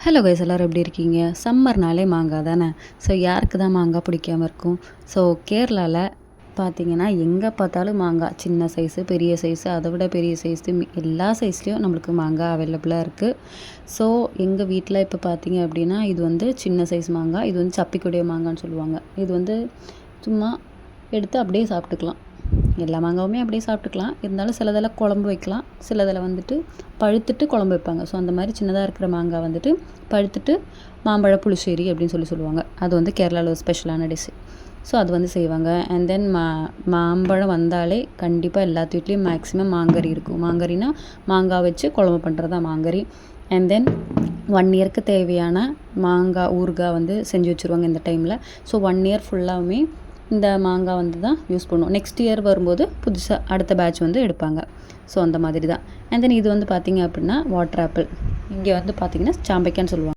Hello guys, எல்லோரும் எப்படி இருக்கீங்க? சம்மர்னாலே மாங்காய் தானே. ஸோ யாருக்கு தான் மாங்காய் பிடிக்காம இருக்கும்? ஸோ கேரளாவில் பார்த்தீங்கன்னா எங்கே பார்த்தாலும் மாங்காய், சின்ன சைஸு, பெரிய சைஸு, அதை விட பெரிய சைஸு, எல்லா சைஸ்லேயும் நம்மளுக்கு மாங்காய் அவைலபிளாக இருக்குது. ஸோ எங்கள் வீட்டில் இப்போ பார்த்தீங்க அப்படின்னா இது வந்து சின்ன சைஸ் மாங்காய். இது வந்து சப்பிக்குடைய மாங்கான்னு சொல்லுவாங்க. இது வந்து சும்மா எடுத்து அப்படியே சாப்பிட்டுக்கலாம். எல்லா மாங்காவுமே அப்படியே சாப்பிட்டுக்கலாம். இருந்தாலும் சிலதெல்லாம் குழம்பு வைக்கலாம், சிலதில் வந்துட்டு பழுத்துட்டு குழம்பு வைப்பாங்க. ஸோ அந்த மாதிரி சின்னதாக இருக்கிற மாங்காய் வந்துட்டு பழுத்துட்டு மாம்பழ புளிச்சேரி அப்படின்னு சொல்லுவாங்க. அது வந்து கேரளாவில் ஒரு ஸ்பெஷலான டிஷ்ஷு. ஸோ அது வந்து செய்வாங்க. அண்ட் தென் மாம்பழம் வந்தாலே கண்டிப்பாக எல்லாத்து வீட்லேயும் மேக்ஸிமம் மாங்கறி இருக்கும். மாங்கறினா மாங்காய் வச்சு குழம்பு பண்ணுறது தான் மாங்கறி. அண்ட் தென் 1 இயருக்கு தேவையான மாங்காய் ஊறுகாய் வந்து செஞ்சு வச்சுருவாங்க இந்த டைமில். ஸோ 1 இயர் ஃபுல்லாகவுமே இந்த மாங்காய் வந்து தான் யூஸ் பண்ணுவோம். நெக்ஸ்ட் இயர் வரும்போது புதுசாக அடுத்த பேட்ச் வந்து எடுப்பாங்க. ஸோ அந்த மாதிரி தான். அண்ட் தென் இது வந்து பார்த்திங்க அப்படின்னா வாட்டர் ஆப்பிள். இங்கே வந்து பார்த்திங்கன்னா சாம்பைக்கான்னு சொல்லுவாங்க.